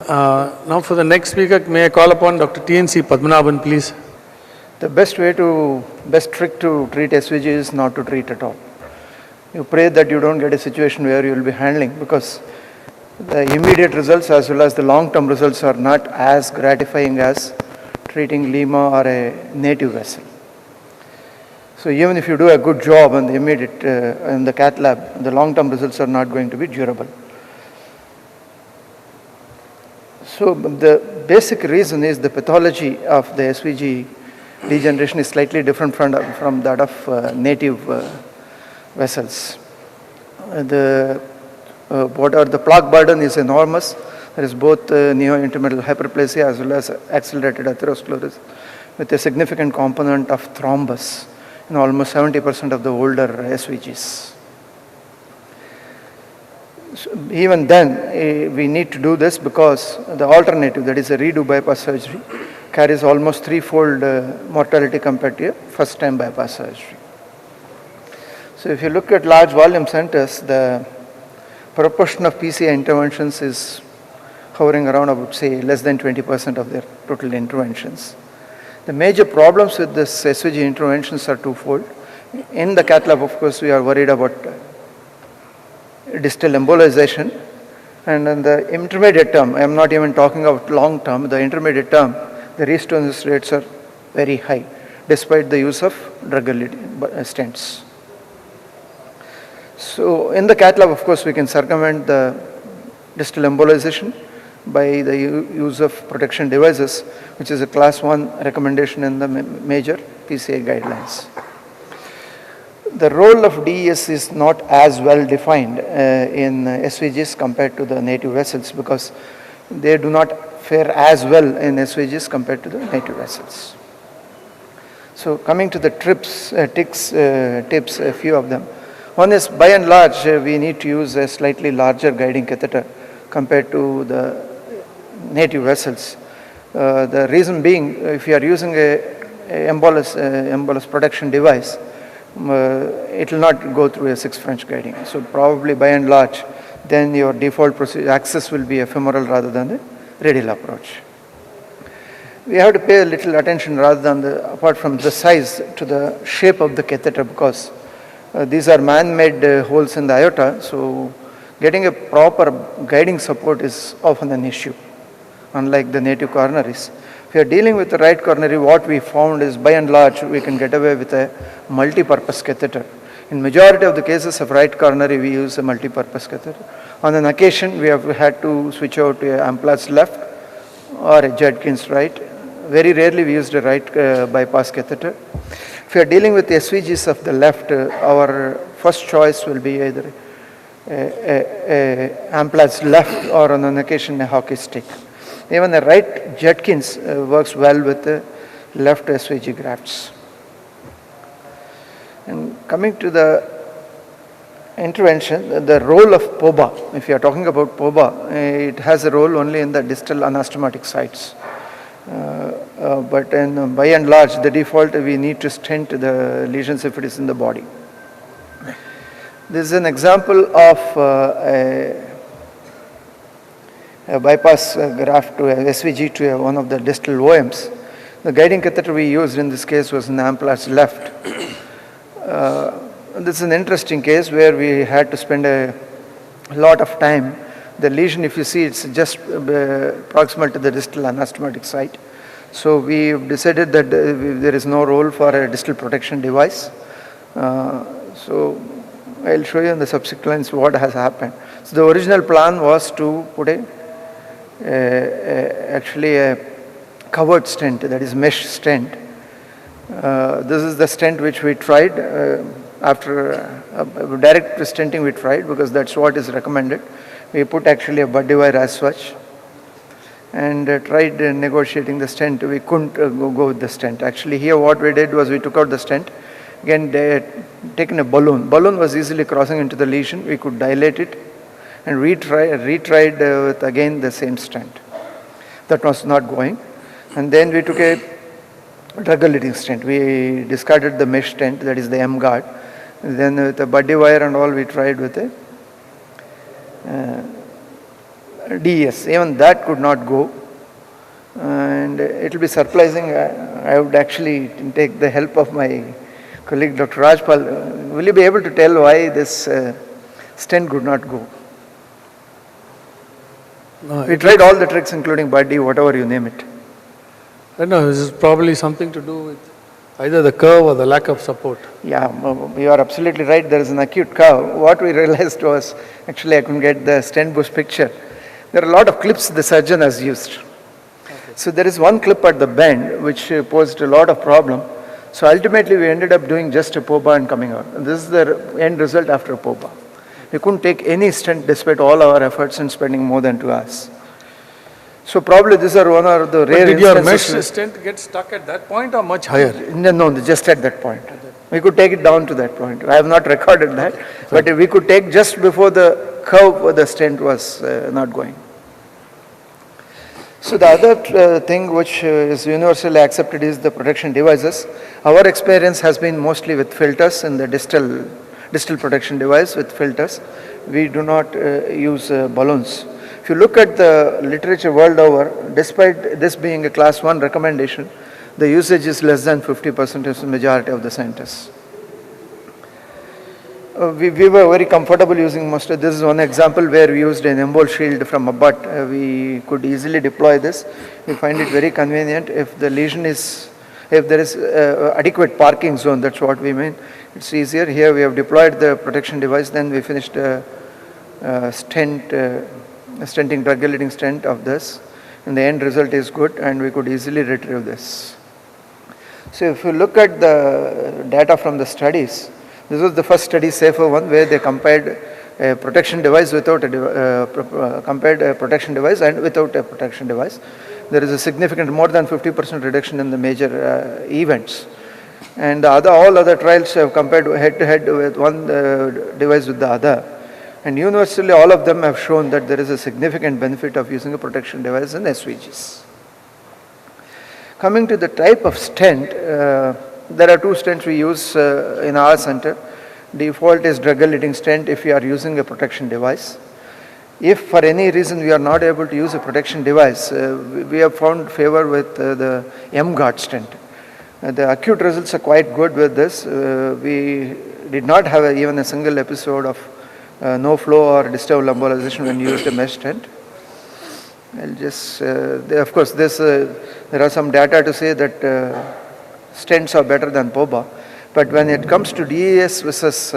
Now for the next speaker, may I call upon Dr. T.N.C. Padmanabhan, please. The best trick to treat SVG is not to treat at all. You pray that you don't get a situation where you will be handling, because the immediate results as well as the long-term results are not as gratifying as treating lima or a native vessel. So even if you do a good job in the immediate in the cath lab, the long-term results are not going to be durable. So the basic reason is the pathology of the SVG degeneration is slightly different from that of native vessels. Whatever the plaque burden is enormous. There is both neo-intramedullary hyperplasia as well as accelerated atherosclerosis with a significant component of thrombus in almost 70% of the older SVGs. So even then, we need to do this because the alternative, that is a redo bypass surgery, carries almost threefold mortality compared to a first-time bypass surgery. So if you look at large volume centers, the proportion of PCI interventions is hovering around, I would say, less than 20% of their total interventions. The major problems with this SVG interventions are twofold. In the cath lab, of course, we are worried about distal embolization, and in the intermediate term, I am not even talking about long term, the intermediate term, the restenosis rates are very high despite the use of drug-eluting stents. So in the cath lab, of course, we can circumvent the distal embolization by the use of protection devices, which is a class 1 recommendation in the major PCI guidelines. The role of DES is not as well defined in SVGs compared to the native vessels, because they do not fare as well in SVGs compared to the native vessels. So coming to the tips, a few of them. One is, by and large, we need to use a slightly larger guiding catheter compared to the native vessels. The reason being, if you are using a embolus protection device, it will not go through a 6 French guiding. So probably by and large, then your default procedure access will be ephemeral rather than the radial approach. We have to pay a little attention rather than apart from the size, to the shape of the catheter, because these are man-made holes in the aorta, so getting a proper guiding support is often an issue, unlike the native coronaries. If you are dealing with the right coronary, what we found is, by and large, we can get away with a multi-purpose catheter. In majority of the cases of right coronary, we use a multi-purpose catheter. On an occasion, we have had to switch out to a Amplatz left or a Judkins right. Very rarely we used a right bypass catheter. If you are dealing with the SVGs of the left, our first choice will be either a Amplatz left or on an occasion a hockey stick. Even the right Judkins works well with the left SVG grafts. And coming to the intervention, the role of POBA, if you are talking about POBA, it has a role only in the distal anastomotic sites. But by and large, the default, we need to stent the lesions if it is in the body. This is an example of a bypass graft to a SVG to one of the distal OMs. The guiding catheter we used in this case was an Amplatz left. This is an interesting case where we had to spend a lot of time. The lesion, if you see, it's just proximal to the distal anastomotic site. So we decided that there is no role for a distal protection device. So I'll show you in the subsequent lines what has happened. So the original plan was to put actually a covered stent, that is mesh stent. This is the stent which we tried after direct stenting we tried, because that's what is recommended. We put actually a body wire as such and tried negotiating the stent. We couldn't go with the stent. Actually here what we did was we took out the stent. Again, they had taken a balloon. Balloon was easily crossing into the lesion. We could dilate it and retried with again the same stent. That was not going. And then we took a drug-eluting stent. We discarded the mesh stent, that is the M guard. Then with the body wire and all, we tried with a DES, even that could not go. And it will be surprising, I would actually take the help of my colleague Dr. Rajpal. Will you be able to tell why this stent could not go? No, We tried all the tricks including body, whatever you name it. I don't know, this is probably something to do with either the curve or the lack of support. Yeah, you are absolutely right. There is an acute curve. What we realized was, actually I couldn't get the stent bush picture. There are a lot of clips the surgeon has used. So there is one clip at the bend which posed a lot of problem. So ultimately we ended up doing just a POBA and coming out. And this is the end result after a POBA. We couldn't take any stent despite all our efforts and spending more than 2 hours. So probably these are one of the rare Did your instances. mesh stent get stuck at that point or much higher? No, just at that point. We could take it down to that point. I have not recorded that, but we could take just before the curve where the stent was not going. So the other thing which is universally accepted is the protection devices. Our experience has been mostly with filters in the distal protection device with filters. We do not use balloons. If you look at the literature world over, despite this being a class 1 recommendation, the usage is less than 50% in the majority of the centers. We were very comfortable using most of this. Is one example where we used an embol shield from a butt. We could easily deploy this. We find it very convenient if the lesion is, if there is adequate parking zone, that's what we mean. It's easier. Here we have deployed the protection device, then we finished a stenting, drug-eluting stent of this. And the end result is good and we could easily retrieve this. So if you look at the data from the studies, this was the first study, safer one, where they compared a protection device without a compared a protection device and without a protection device. There is a significant, more than 50% reduction in the major events. And all other trials have compared head to head with one device with the other. And universally, all of them have shown that there is a significant benefit of using a protection device in SVGs. Coming to the type of stent, there are 2 stents we use in our center. Default is drug-eluting stent if you are using a protection device. If for any reason we are not able to use a protection device, we have found favor with the M-guard stent. The acute results are quite good with this. We did not have even a single episode of no flow or disturbed embolization when used a mesh stent. I'll just, of course, there are some data to say that stents are better than POBA, but when it comes to DES versus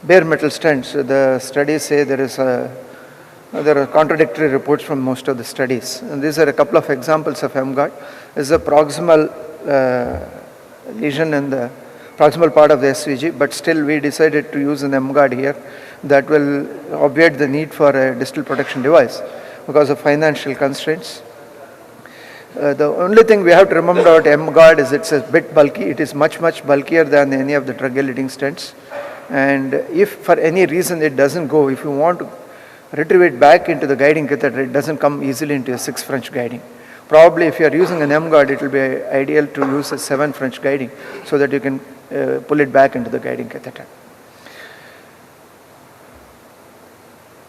bare metal stents, the studies say there are contradictory reports from most of the studies. And these are a couple of examples of M-guard. This is a proximal lesion in the proximal part of the SVG, but still we decided to use an M-guard here that will obviate the need for a distal protection device because of financial constraints. The only thing we have to remember about M-guard is it's a bit bulky. It is much bulkier than any of the drug-eluting stents. And if for any reason it doesn't go, if you want to retrieve it back into the guiding catheter, it doesn't come easily into a 6 French guiding. Probably if you are using an M-guard, it will be ideal to use a 7 French guiding so that you can pull it back into the guiding catheter.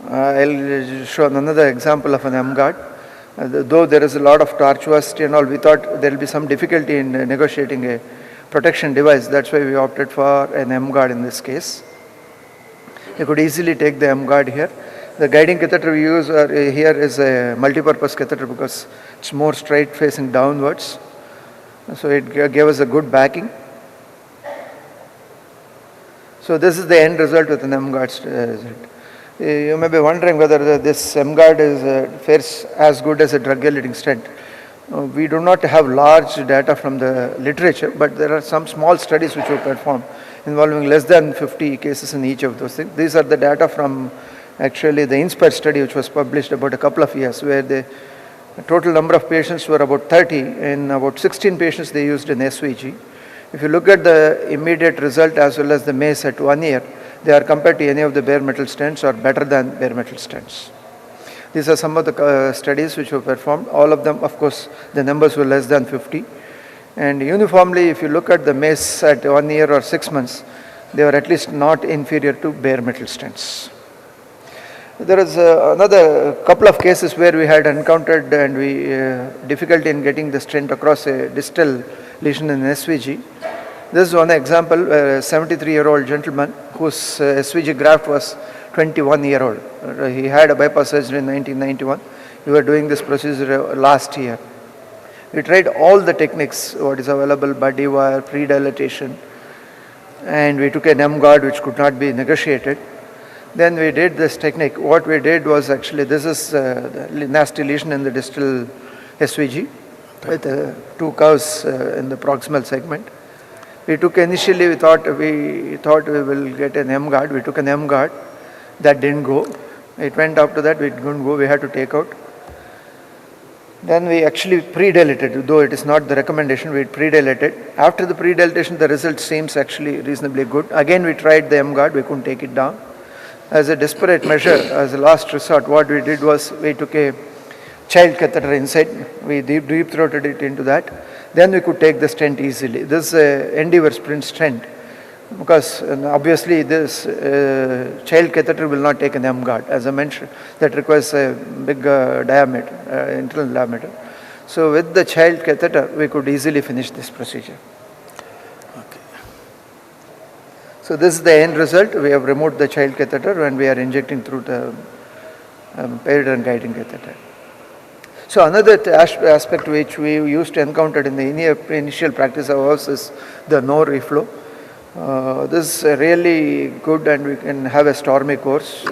I'll show another example of an M-guard. Though there is a lot of tortuosity and all, we thought there will be some difficulty in negotiating a protection device. That's why we opted for an M-guard in this case. You could easily take the M-guard here. The guiding catheter we use here is a multi-purpose catheter because it's more straight facing downwards. So it gave us a good backing. So this is the end result with an M-guard result. You may be wondering whether this M-guard fares as good as a drug-eluting stent. We do not have large data from the literature, but there are some small studies which were performed involving less than 50 cases in each of those things. These are the data from actually the INSPIRE study which was published about a couple of years, where the total number of patients were about 30. In about 16 patients they used an SVG. If you look at the immediate result as well as the MACE at 1 year, they are compared to any of the bare metal stents or better than bare metal stents. These are some of the studies which were performed. All of them, of course, the numbers were less than 50. And uniformly, if you look at the MACE at 1 year or 6 months, they were at least not inferior to bare metal stents. There is another couple of cases where we had encountered and we difficulty in getting the stent across a distal lesion in SVG. This is one example, a 73-year-old gentleman whose SVG graft was 21-year-old. He had a bypass surgery in 1991. We were doing this procedure last year. We tried all the techniques, what is available, body wire, pre-dilatation, and we took an M guard which could not be negotiated. Then we did this technique. What we did was actually, this is the nasty lesion in the distal SVG with two curves in the proximal segment. We took initially, we thought we will get an M guard. We took an M guard. That didn't go. It went up to that, it couldn't go. We had to take out. Then we actually pre-dilated, though it is not the recommendation, we pre-dilated. After the pre-dilatation, the result seems actually reasonably good. Again, we tried the M guard, we couldn't take it down. As a desperate measure, as a last resort, what we did was we took a child catheter inside, we deep throated it into that. Then we could take the stent easily. This is a Endeavour Sprint stent, because obviously this child catheter will not take an M guard. As I mentioned, that requires a big diameter, internal diameter. So with the child catheter, we could easily finish this procedure. So this is the end result. We have removed the child catheter and we are injecting through the paired and guiding catheter. So another aspect which we used to encounter in the initial practice of ours is the no reflow. This is really good and we can have a stormy course.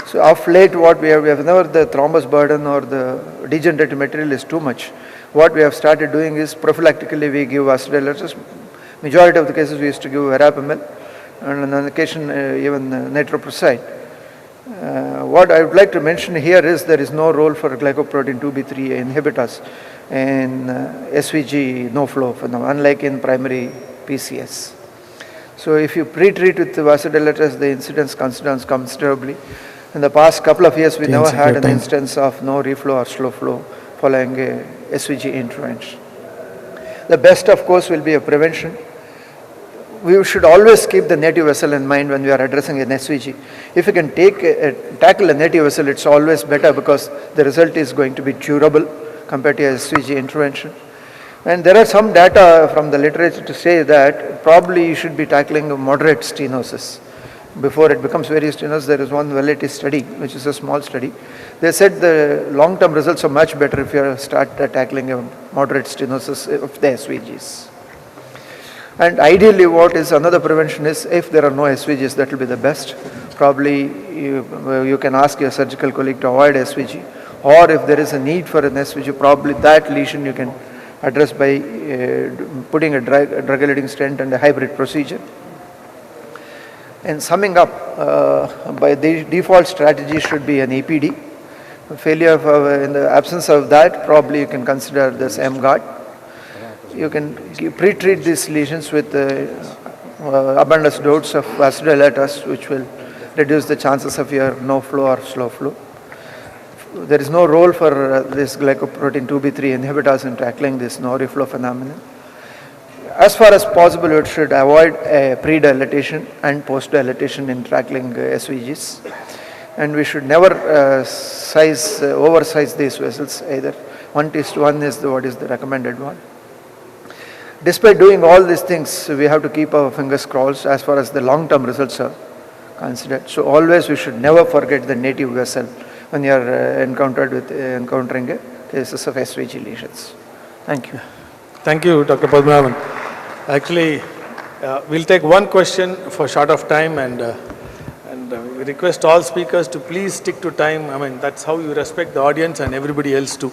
So of late what we have whenever the thrombus burden or the degenerative material is too much, what we have started doing is prophylactically we give vasodilators. Majority of the cases we used to give verapamil, and on occasion even nitroprusside. What I would like to mention here is there is no role for glycoprotein 2B3 inhibitors in SVG no flow phenomenon, unlike in primary PCS. So if you pre-treat with the vasodilators, the incidence comes down considerably. In the past couple of years, we never had an instance of no reflow or slow flow following a SVG intervention. The best, of course, will be a prevention. We should always keep the native vessel in mind when we are addressing an SVG. If you can tackle a native vessel, it's always better because the result is going to be durable compared to a SVG intervention. And there are some data from the literature to say that probably you should be tackling a moderate stenosis. Before it becomes very stenosis, there is one validity study, which is a small study. They said the long-term results are much better if you start tackling a moderate stenosis of the SVGs. And ideally what is another prevention is if there are no SVGs, that will be the best. Probably you can ask your surgical colleague to avoid SVG, or if there is a need for an SVG, probably that lesion you can address by putting a drug-eluting stent and a hybrid procedure. And summing up, by the default strategy should be an EPD. Failure in the absence of that, probably you can consider this M guard. You can pre-treat these lesions with abundant dose of vasodilators, which will reduce the chances of your no flow or slow flow. There is no role for this glycoprotein 2B3 inhibitors in tackling this no reflow phenomenon. As far as possible, it should avoid pre-dilatation and post-dilatation in tackling SVGs. And we should never oversize these vessels either. 1:1 is what is the recommended one. Despite doing all these things, we have to keep our fingers crossed as far as the long-term results are considered. So always we should never forget the native vessel when you are encountering cases of SVG lesions. Thank you. Thank you, Dr. Padmanabhan. Actually, we'll take one question for short of time, and we request all speakers to please stick to time. I mean, that's how you respect the audience and everybody else too.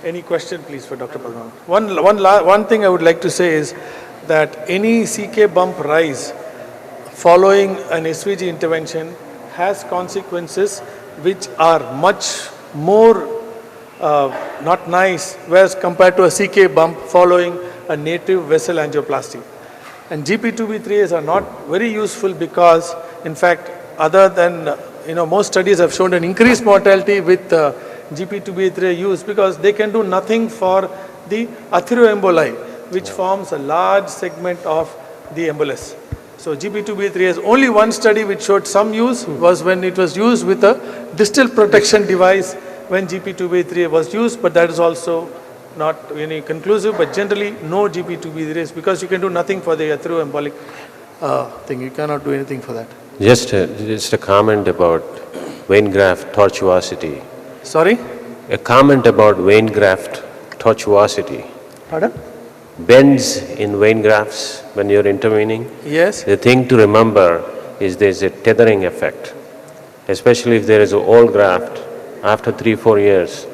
Any question, please, for Dr. Padmanabhan? One thing I would like to say is that any CK bump rise following an SVG intervention has consequences which are much more not nice, whereas compared to a CK bump following a native vessel angioplasty. And GP2B3s are not very useful because, in fact, other than, most studies have shown an increased mortality with GP2B3 use because they can do nothing for the arterioemboli, which forms a large segment of the embolus. So GP2B3 has only one study which showed some use was when it was used with a distal protection device when GP2B3 was used, but that is also not any conclusive, but generally no GP2B3 because you can do nothing for the atheroembolic thing. You cannot do anything for that. Just a comment about vein graft tortuosity. Sorry? A comment about vein graft tortuosity. Pardon? Bends in vein grafts when you're intervening. Yes. The thing to remember is there's a tethering effect, especially if there is an old graft. After 3-4 years,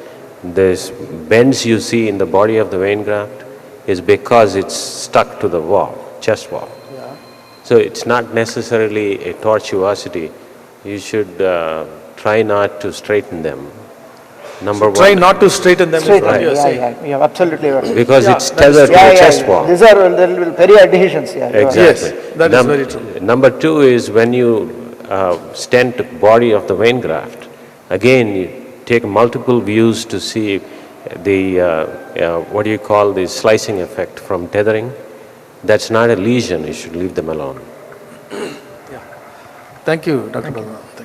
this bends you see in the body of the vein graft is because it's stuck to the wall, chest wall. Yeah. So it's not necessarily a tortuosity. You should try not to straighten them. Number one. Try not to straighten them. Straight, Is what you're saying. yeah, absolutely right. Because Yeah, it's that is tethered to Yeah, the yeah, chest wall. these are, there will be peri-adhesions, yeah. you are- Exactly. Yes, that is very true. Number two is when you stent body of the vein graft, again you take multiple views to see the, what do you call the slicing effect from tethering. That's not a lesion, you should leave them alone. Thank you, Dr. Balram. Thank you.